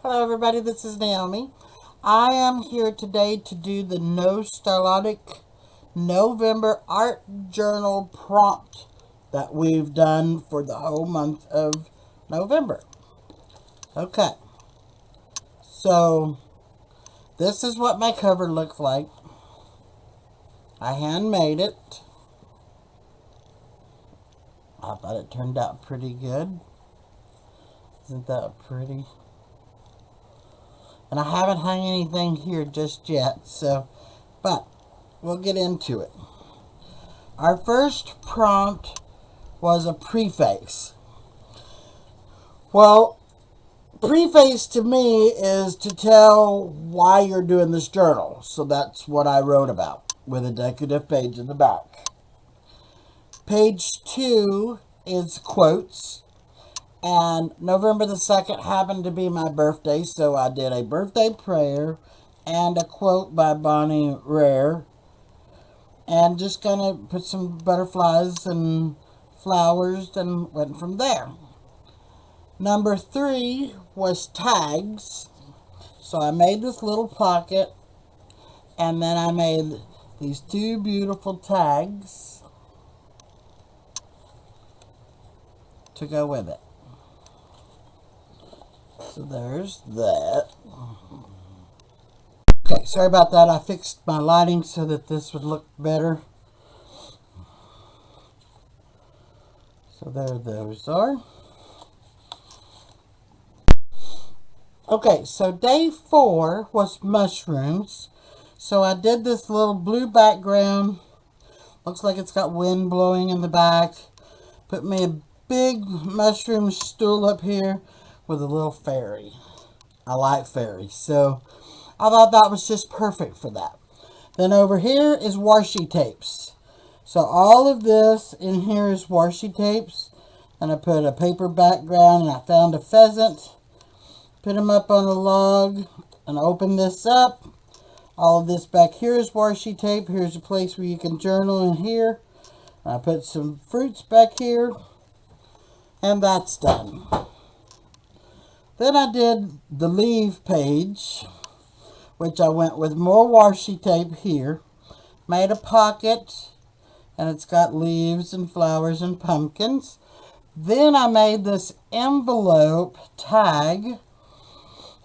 Hello everybody, this is Naomi. I am here today to do the No Stylotic November Art Journal prompt that we've done for the whole month of November. Okay, so this is what my cover looks like. I handmade it. I thought it turned out pretty good. Isn't that pretty? And I haven't hung anything here just yet, but we'll get into it. Our first prompt was a preface. Well, preface to me is to tell why you're doing this journal. So that's what I wrote about with a decorative page in the back. Page 2 is quotes. And November the 2nd happened to be my birthday, so I did a birthday prayer and a quote by Bonnie Rare. And just gonna put some butterflies and flowers and went from there. Number 3 was tags. So I made this little pocket and then I made these 2 beautiful tags to go with it. So there's that. Okay, sorry about that. I fixed my lighting so that this would look better. So there those are. Okay, so day 4 was mushrooms. So I did this little blue background. Looks like it's got wind blowing in the back. Put me a big mushroom stool up here with a little fairy. I like fairies, so I thought that was just perfect for that. Then over here is washi tapes. So all of this in here is washi tapes. And I put a paper background and I found a pheasant. Put him up on a log and open this up. All of this back here is washi tape. Here's a place where you can journal in here. I put some fruits back here. And that's done. Then I did the leaf page, which I went with more washi tape here. Made a pocket, and it's got leaves and flowers and pumpkins. Then I made this envelope tag,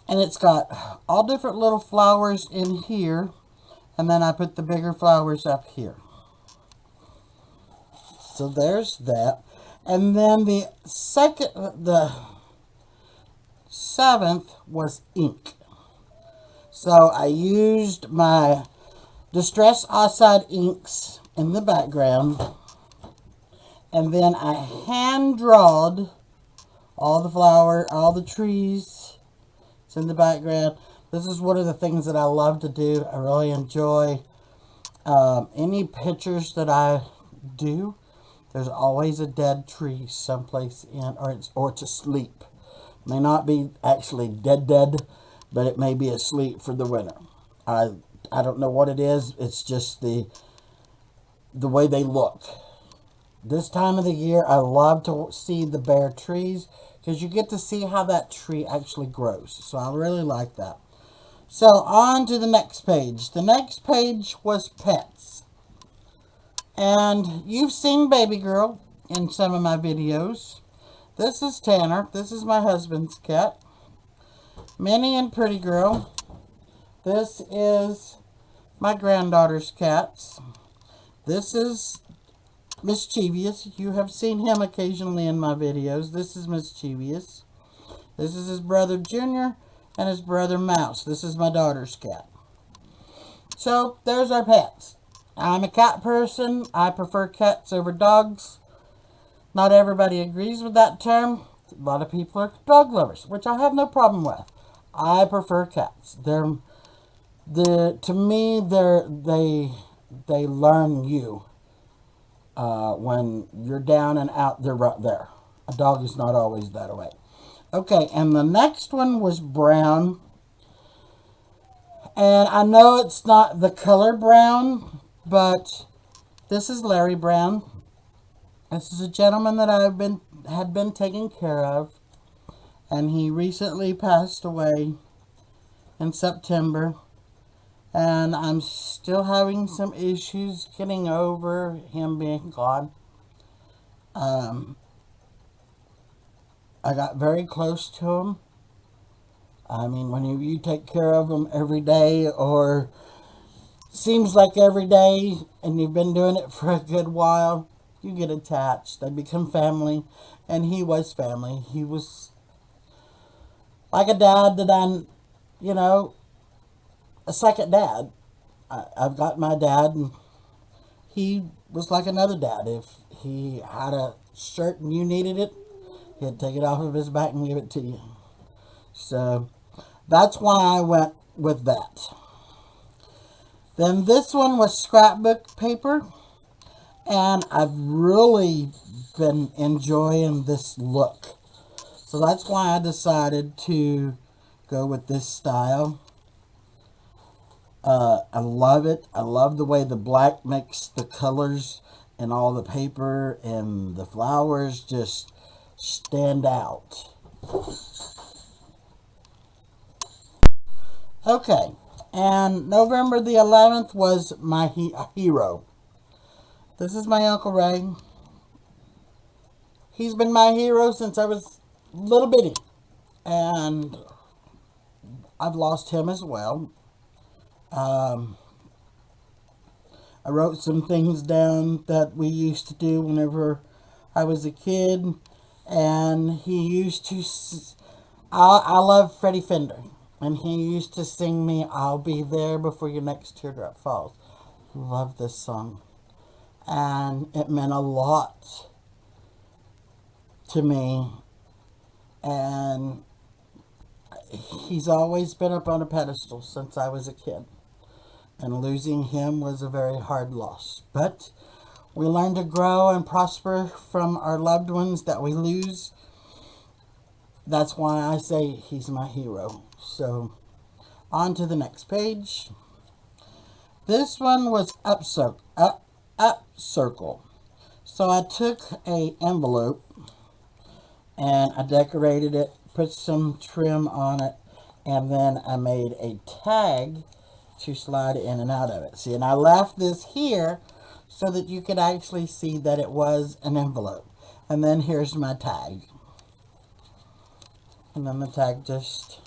and it's got all different little flowers in here. And then I put the bigger flowers up here. So there's that. And then the 7th was ink. So I used my Distress Oxide inks in the background. And then I hand drawed all the flower, all the trees. It's in the background. This is one of the things that I love to do. I really enjoy any pictures that I do. There's always a dead tree someplace in, or it's asleep. May not be actually dead, but it may be asleep for the winter. I don't know what it is. It's just the way they look. This time of the year, I love to see the bare trees because you get to see how that tree actually grows. So I really like that. So on to the next page. The next page was pets. And you've seen Baby Girl in some of my videos. This is Tanner. This is my husband's cat. Minnie and Pretty Girl. This is my granddaughter's cats. This is Mischievous. You have seen him occasionally in my videos. This is Mischievous. This is his brother Junior and his brother Mouse. This is my daughter's cat. So there's our pets. I'm a cat person. I prefer cats over dogs. Not everybody agrees with that term. A lot of people are dog lovers, which I have no problem with. I prefer cats. To me, they learn you. When you're down and out, they're right there. A dog is not always that way. Okay, and the next one was brown. And I know it's not the color brown, but this is Larry Brown. This is a gentleman that had been taken care of. and he recently passed away in September, and I'm still having some issues getting over him being gone. I got very close to him. I mean, when you take care of him every day, or seems like every day, and you've been doing it for a good while, you get attached. They become family, and he was family. He was like a dad that a second dad. I've got my dad, and he was like another dad. If he had a shirt and you needed it, he'd take it off of his back and give it to you. So that's why I went with that. Then this one was scrapbook paper, and I've really been enjoying this look. So that's why I decided to go with this style. I love it. I love the way the black makes the colors and all the paper and the flowers just stand out. Okay, and November the 11th was my hero. This is my Uncle Ray. He's been my hero since I was little bitty, and I've lost him as well. I wrote some things down that we used to do whenever I was a kid, and he used to, I love Freddie Fender, and he used to sing me, "I'll be there before your next teardrop falls." Love this song, and it meant a lot to me, and he's always been up on a pedestal since I was a kid. And losing him was a very hard loss. But we learn to grow and prosper from our loved ones that we lose. That's why I say he's my hero. So, on to the next page. This one was up circle. So I took a envelope and I decorated it, put some trim on it, and then I made a tag to slide in and out of it. See, and I left this here so that you could actually see that it was an envelope. And then here's my tag. And then the tag just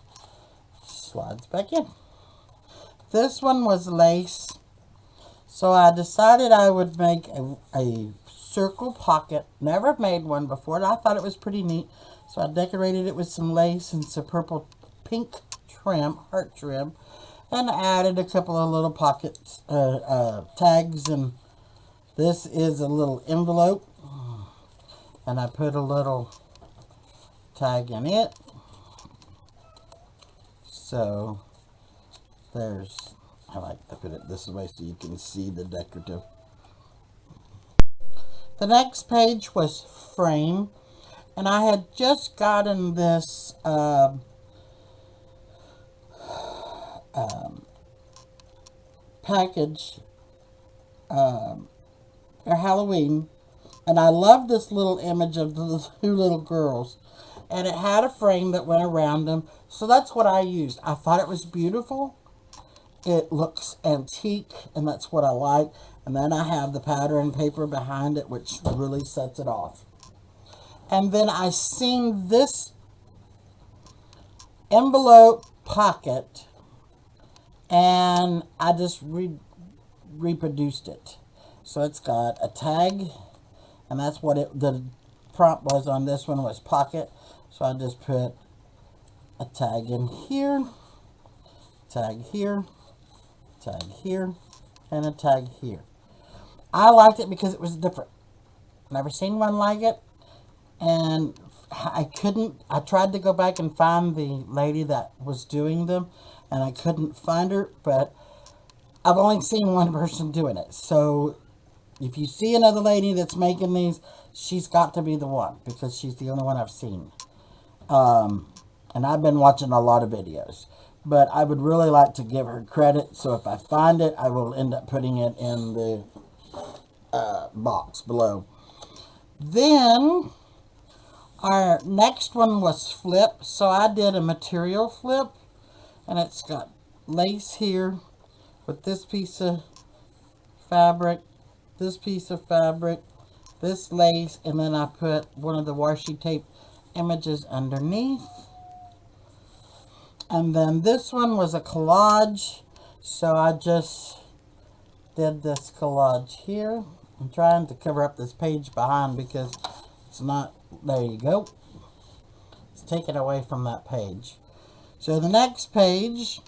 slides back in. This one was lace. So I decided I would make a circle pocket. Never made one before, and I thought it was pretty neat. So I decorated it with some lace and some pink trim, heart trim. And added a couple of little pockets, tags, and this is a little envelope, and I put a little tag in it. So I like to put it this way so you can see the decorative. The next page was frame, and I had just gotten this package for Halloween, and I love this little image of the two little girls, and it had a frame that went around them, so that's what I used. I thought it was beautiful. It looks antique, and that's what I like. And then I have the pattern paper behind it, which really sets it off. And then I seamed this envelope pocket, and I just reproduced it. So it's got a tag, and that's what the prompt was on this one, was pocket. So I just put a tag in here, tag here, tag here, and a tag here. I liked it because it was different. Never seen one like it, and I tried to go back and find the lady that was doing them, and I couldn't find her, but I've only seen one person doing it. So if you see another lady that's making these, she's got to be the one, because she's the only one I've seen. And I've been watching a lot of videos, but I would really like to give her credit. So if I find it, I will end up putting it in the box below. Then Our next one was flip. So I did a material flip. And it's got lace here with this piece of fabric, this piece of fabric, this lace, and then I put one of the washi tape images underneath. And then this one was a collage, so I just did this collage here. I'm trying to cover up this page behind because it's not, there you go. It's taken away from that page. So the next page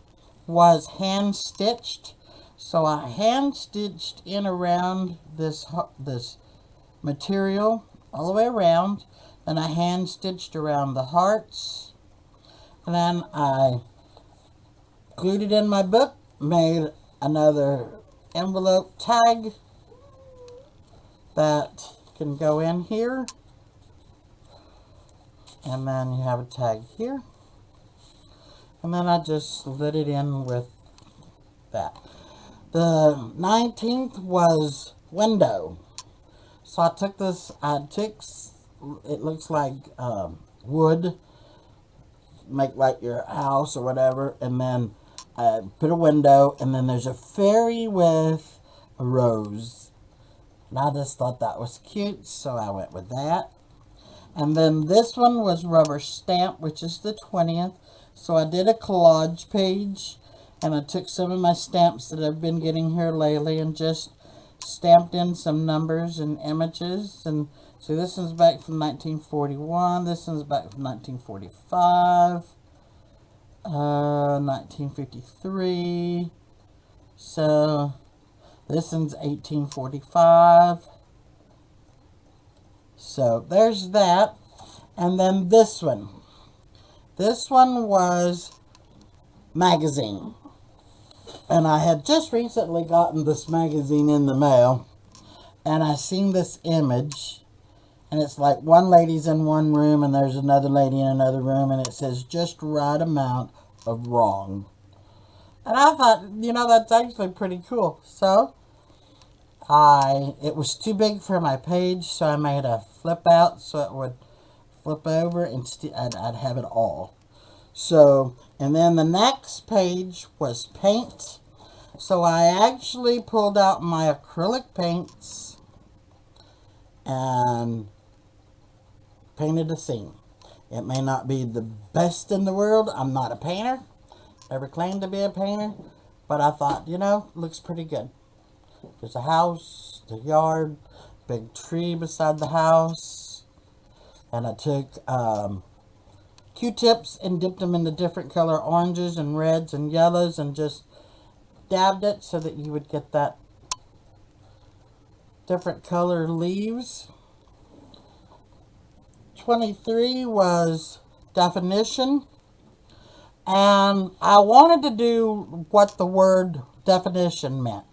was hand stitched. So I hand stitched in around this material all the way around. Then I hand stitched around the hearts. And then I glued it in my book, made another envelope tag that can go in here. And then you have a tag here. And then I just slid it in with that. The 19th was window. So I took this, it looks like wood, make like your house or whatever, and then I put a window, and then there's a fairy with a rose. And I just thought that was cute, so I went with that. And then this one was rubber stamp, which is the 20th. So I did a collage page, and I took some of my stamps that I've been getting here lately and just stamped in some numbers and images. And so this one's back from 1941, this one's back from 1945, 1953, so this one's 1845. So there's that. And then this one. This one was magazine. And I had just recently gotten this magazine in the mail. And I seen this image. And it's like one lady's in one room and there's another lady in another room. And it says just right amount of wrong. And I thought, you know, that's actually pretty cool. So it was too big for my page, so I made a flip out so it would flip over and I'd have it all. So, and then the next page was paint. So I actually pulled out my acrylic paints and painted a scene. It may not be the best in the world. I'm not a painter. Never claimed to be a painter. But I thought, you know, looks pretty good. There's a house, the yard, big tree beside the house. And I took Q-tips and dipped them into different color oranges and reds and yellows and just dabbed it so that you would get that different color leaves. 23 was definition. And I wanted to do what the word definition meant.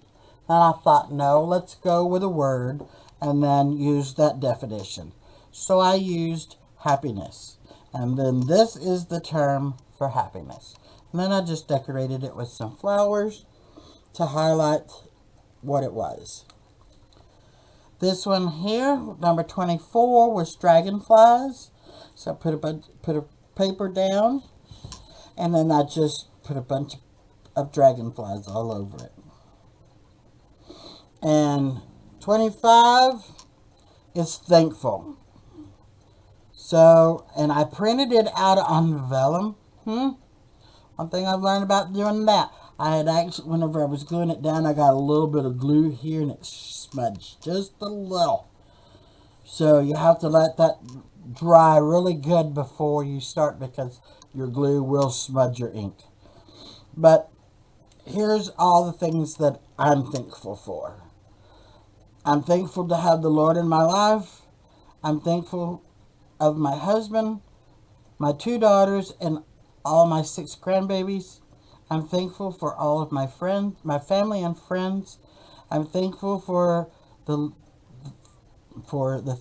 And I thought, no, let's go with a word and then use that definition. So I used happiness. And then this is the term for happiness. And then I just decorated it with some flowers to highlight what it was. This one here, number 24, was dragonflies. So I put a paper down. And then I just put a bunch of dragonflies all over it. And 25 is thankful. So, and I printed it out on vellum. One thing I've learned about doing that. I had actually, whenever I was gluing it down, I got a little bit of glue here and it smudged just a little. So you have to let that dry really good before you start because your glue will smudge your ink. But here's all the things that I'm thankful for. I'm thankful to have the Lord in my life. I'm thankful of my husband, my 2 daughters, and all my 6 grandbabies. I'm thankful for all of my friends, my family and friends. I'm thankful for the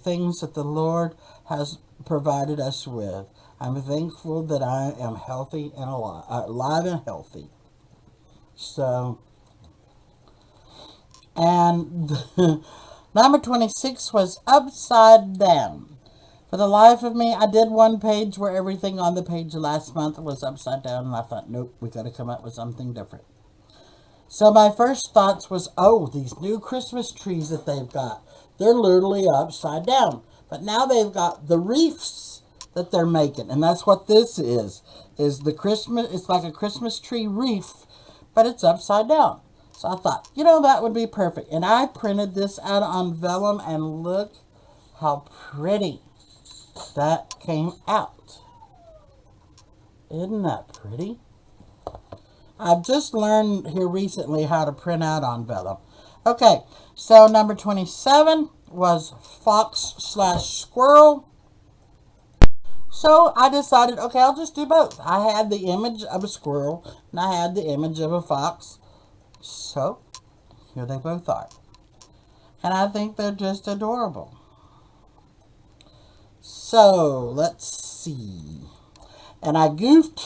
things that the Lord has provided us with. I'm thankful that I am healthy and alive and healthy. So, and number 26 was upside down. For the life of me, I did one page where everything on the page last month was upside down, and I thought, nope, we got to come up with something different. So my first thoughts was, oh, these new Christmas trees that they've got, they're literally upside down. But now they've got the wreaths that they're making, and that's what this is the Christmas, it's like a Christmas tree wreath, but it's upside down. So I thought, that would be perfect. And I printed this out on vellum, and look how pretty that came out. Isn't that pretty? I've just learned here recently how to print out on vellum. Okay, so number 27 was fox/squirrel. So I decided, okay, I'll just do both. I had the image of a squirrel, and I had the image of a fox. So here they both are. And I think they're just adorable. So let's see. And I goofed.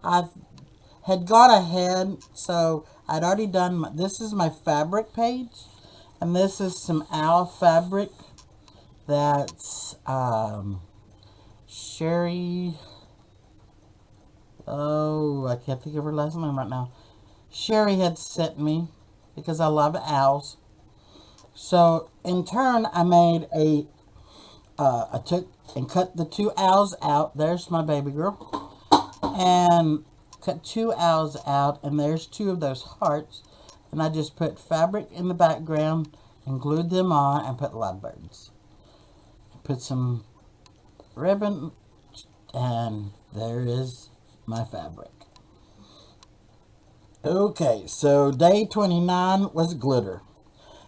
I had gone ahead, so I'd already done, this is my fabric page, and this is some owl fabric that's Sherry, I can't think of her last name right now. Sherry had sent me because I love owls. So in turn, I made I took and cut the 2 owls out. There's my baby girl. And cut 2 owls out, and there's 2 of those hearts. And I just put fabric in the background and glued them on and put lovebirds. Put some ribbon, and there is my fabric. Okay, so day 29 was glitter.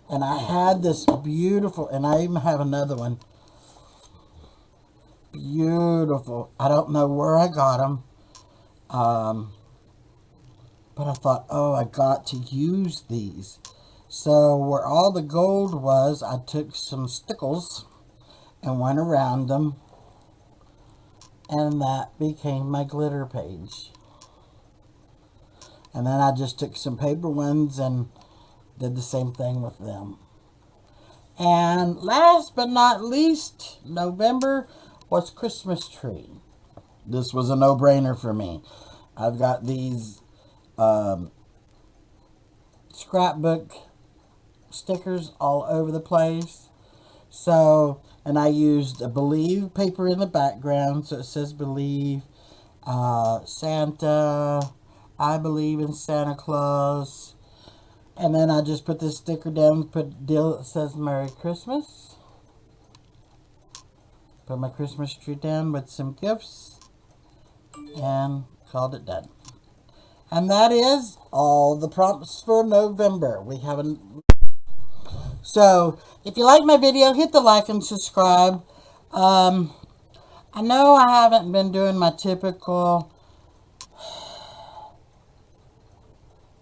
And I had this beautiful, and I even have another one. Beautiful. I don't know where I got them. But I thought, oh, I got to use these. So where all the gold was, I took some stickles and went around them. And that became my glitter page. And then I just took some paper ones and did the same thing with them. And last but not least, November was Christmas tree. This was a no-brainer for me. I've got these scrapbook stickers all over the place. So, and I used a Believe paper in the background, so it says Believe, Santa, I believe in Santa Claus. And then I just put this sticker down, put a deal that says Merry Christmas. Put my Christmas tree down with some gifts, and called it done. And that is all the prompts for November. We haven't. So, if you like my video, hit the like and subscribe. I know I haven't been doing my typical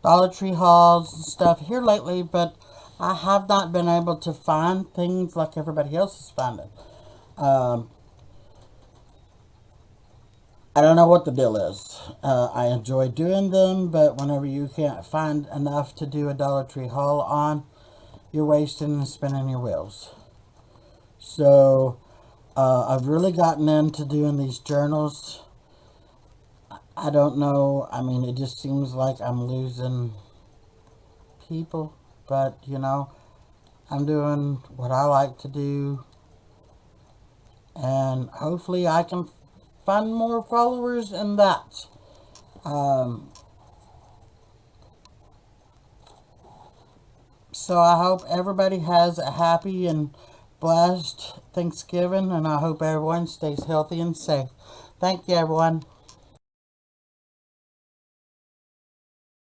Dollar Tree hauls and stuff here lately, but I have not been able to find things like everybody else is finding. I don't know what the deal is. I enjoy doing them, but whenever you can't find enough to do a Dollar Tree haul on, you're wasting and spinning your wheels. So, I've really gotten into doing these journals. I don't know. I mean, it just seems like I'm losing people. But, I'm doing what I like to do. And hopefully I can find more followers in that. So I hope everybody has a happy and blessed Thanksgiving. And I hope everyone stays healthy and safe. Thank you, everyone.